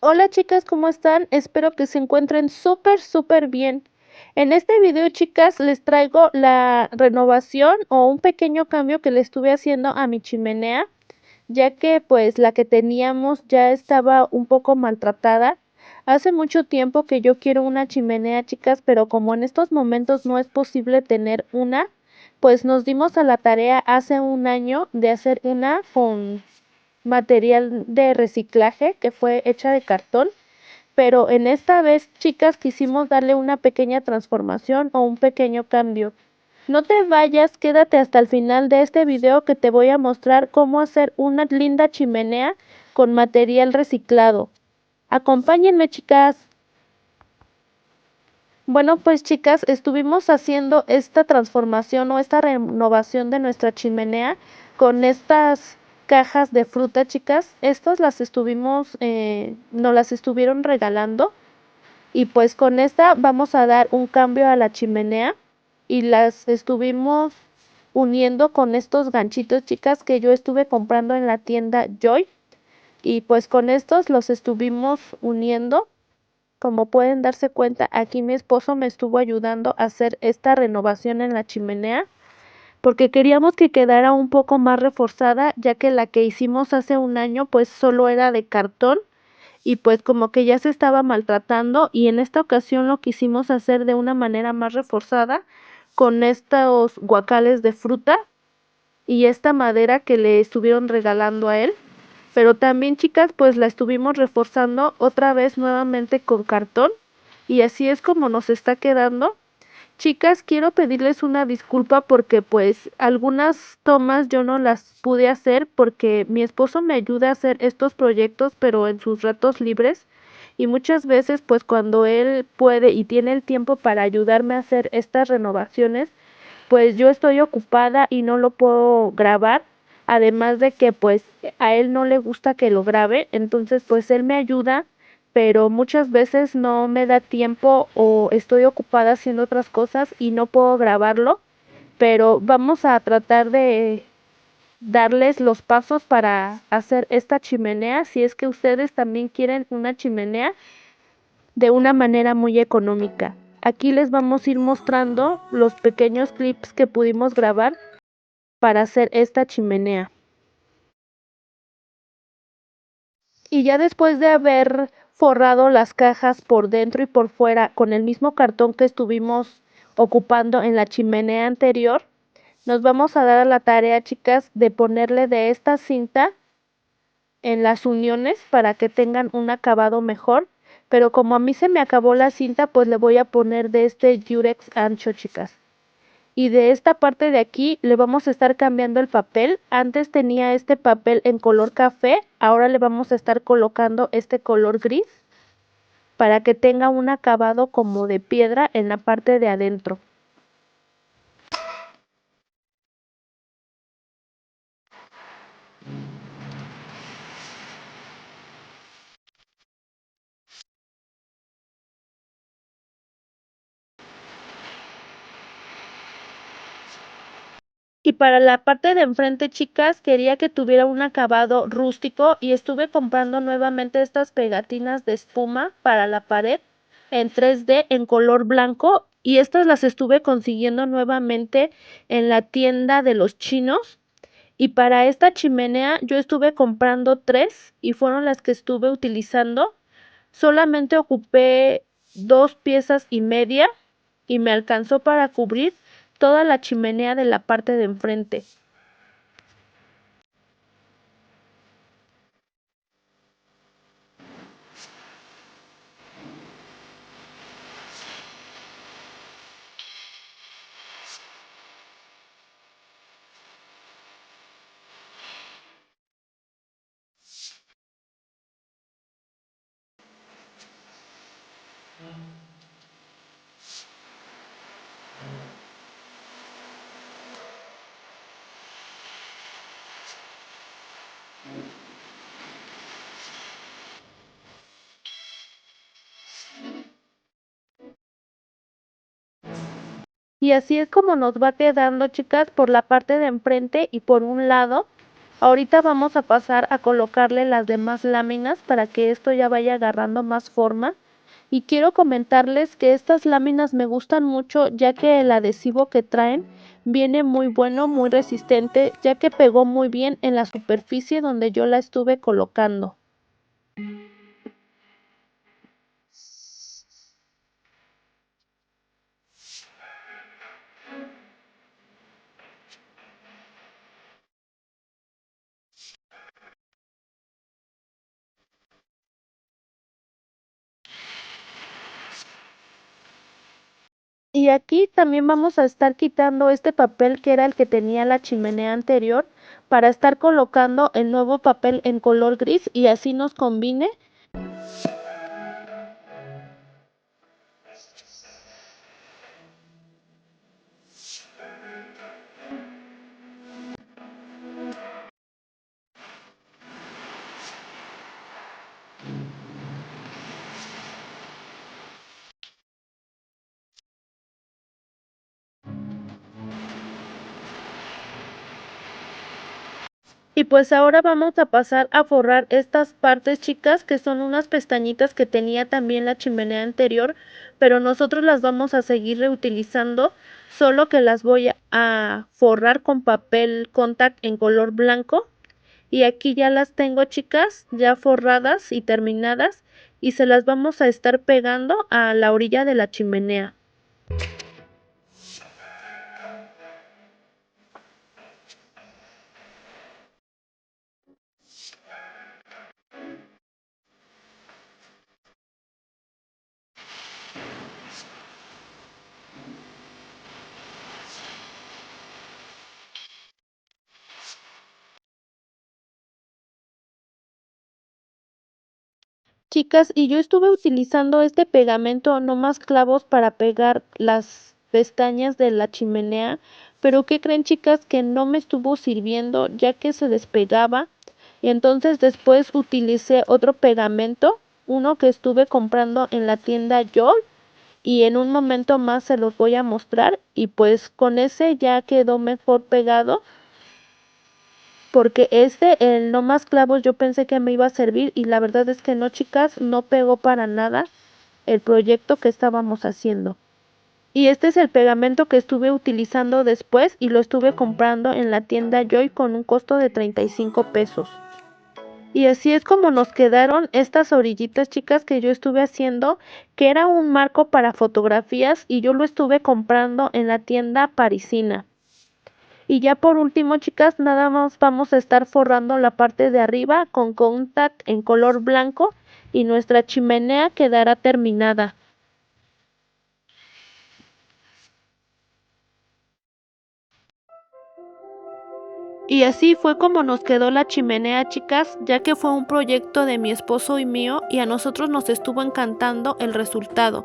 Hola chicas, ¿cómo están? Espero que se encuentren súper bien. En este video, chicas, les traigo la renovación o un pequeño cambio que le estuve haciendo a mi chimenea, ya que pues la que teníamos ya estaba un poco maltratada. Hace mucho tiempo que yo quiero una chimenea, chicas, pero como en estos momentos no es posible tener una, pues nos dimos a la tarea hace un año de hacer una con material de reciclaje que fue hecha de cartón, pero en esta vez, chicas, quisimos darle una pequeña transformación o un pequeño cambio. No te vayas, quédate hasta el final de este video que te voy a mostrar cómo hacer una linda chimenea con material reciclado. Acompáñenme, chicas. Bueno, pues chicas, estuvimos haciendo esta transformación o esta renovación de nuestra chimenea con estas cajas de fruta, chicas. Estas las nos las estuvieron regalando. Y pues con esta vamos a dar un cambio a la chimenea y las estuvimos uniendo con estos ganchitos, chicas, que yo estuve comprando en la tienda Joy. Y pues con estos los estuvimos uniendo. Como pueden darse cuenta, aquí mi esposo me estuvo ayudando a hacer esta renovación en la chimenea porque queríamos que quedara un poco más reforzada, ya que la que hicimos hace un año pues solo era de cartón y pues como que ya se estaba maltratando, y en esta ocasión lo quisimos hacer de una manera más reforzada con estos guacales de fruta y esta madera que le estuvieron regalando a él. Pero también, chicas, pues la estuvimos reforzando otra vez nuevamente con cartón y así es como nos está quedando. Chicas, quiero pedirles una disculpa porque pues algunas tomas yo no las pude hacer porque mi esposo me ayuda a hacer estos proyectos pero en sus ratos libres, y muchas veces pues cuando él puede y tiene el tiempo para ayudarme a hacer estas renovaciones, pues yo estoy ocupada y no lo puedo grabar. Además de que pues a él no le gusta que lo grabe, entonces pues él me ayuda, pero muchas veces no me da tiempo o estoy ocupada haciendo otras cosas y no puedo grabarlo, pero vamos a tratar de darles los pasos para hacer esta chimenea si es que ustedes también quieren una chimenea de una manera muy económica. Aquí les vamos a ir mostrando los pequeños clips que pudimos grabar para hacer esta chimenea. Y ya después de haber forrado las cajas por dentro y por fuera con el mismo cartón que estuvimos ocupando en la chimenea anterior, nos vamos a dar a la tarea, chicas, de ponerle de esta cinta en las uniones para que tengan un acabado mejor. Pero como a mí se me acabó la cinta, pues le voy a poner de este Durex ancho, chicas. Y de esta parte de aquí le vamos a estar cambiando el papel. Antes tenía este papel en color café, ahora le vamos a estar colocando este color gris para que tenga un acabado como de piedra en la parte de adentro. Y para la parte de enfrente, chicas, quería que tuviera un acabado rústico y estuve comprando nuevamente estas pegatinas de espuma para la pared en 3D en color blanco, y estas las estuve consiguiendo nuevamente en la tienda de los chinos. Y para esta chimenea yo estuve comprando tres y fueron las que estuve utilizando. Solamente ocupé 2 piezas y media y me alcanzó para cubrir toda la chimenea de la parte de enfrente. Y así es como nos va quedando, chicas, por la parte de enfrente y por un lado. Ahorita vamos a pasar a colocarle las demás láminas para que esto ya vaya agarrando más forma. Y quiero comentarles que estas láminas me gustan mucho, ya que el adhesivo que traen viene muy bueno, muy resistente, ya que pegó muy bien en la superficie donde yo la estuve colocando. Y aquí también vamos a estar quitando este papel que era el que tenía la chimenea anterior, para estar colocando el nuevo papel en color gris y así nos combine. Y pues ahora vamos a pasar a forrar estas partes, chicas, que son unas pestañitas que tenía también la chimenea anterior, pero nosotros las vamos a seguir reutilizando, solo que las voy a forrar con papel contact en color blanco. Y aquí ya las tengo, chicas, ya forradas y terminadas, y se las vamos a estar pegando a la orilla de la chimenea. Chicas, y yo estuve utilizando este pegamento, no más clavos, para pegar las pestañas de la chimenea, pero ¿qué creen, chicas? Que no me estuvo sirviendo, ya que se despegaba. Y entonces después utilicé otro pegamento, uno que estuve comprando en la tienda Yol, y en un momento más se los voy a mostrar, y pues con ese ya quedó mejor pegado, porque el no más clavos, yo pensé que me iba a servir y la verdad es que no, chicas, no pegó para nada el proyecto que estábamos haciendo. Y este es el pegamento que estuve utilizando después, y lo estuve comprando en la tienda Joy con un costo de 35 pesos. Y así es como nos quedaron estas orillitas, chicas, que yo estuve haciendo, que era un marco para fotografías, y yo lo estuve comprando en la tienda parisina. Y ya por último, chicas, nada más vamos a estar forrando la parte de arriba con contact en color blanco, y nuestra chimenea quedará terminada. Y así fue como nos quedó la chimenea, chicas, ya que fue un proyecto de mi esposo y mío, y a nosotros nos estuvo encantando el resultado.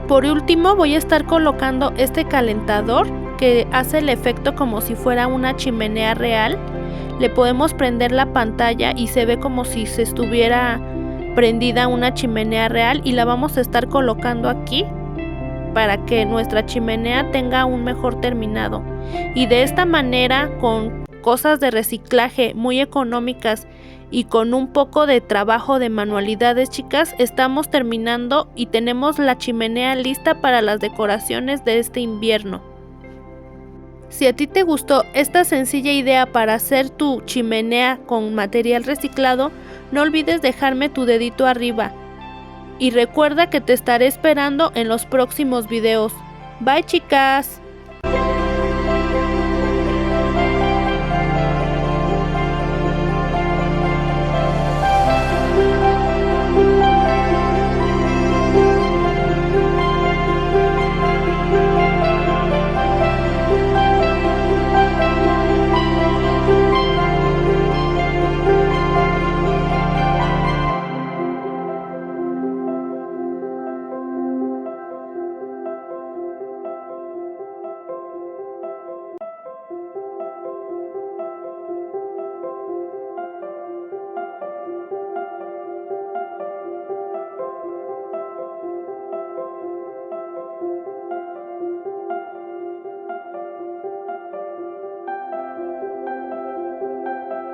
Por último, voy a estar colocando este calentador que hace el efecto como si fuera una chimenea real. Le podemos prender la pantalla y se ve como si se estuviera prendida una chimenea real, y la vamos a estar colocando aquí para que nuestra chimenea tenga un mejor terminado. Y de esta manera, con cosas de reciclaje muy económicas y con un poco de trabajo de manualidades, chicas, estamos terminando y tenemos la chimenea lista para las decoraciones de este invierno. Si a ti te gustó esta sencilla idea para hacer tu chimenea con material reciclado, no olvides dejarme tu dedito arriba. Y recuerda que te estaré esperando en los próximos videos. Bye, chicas.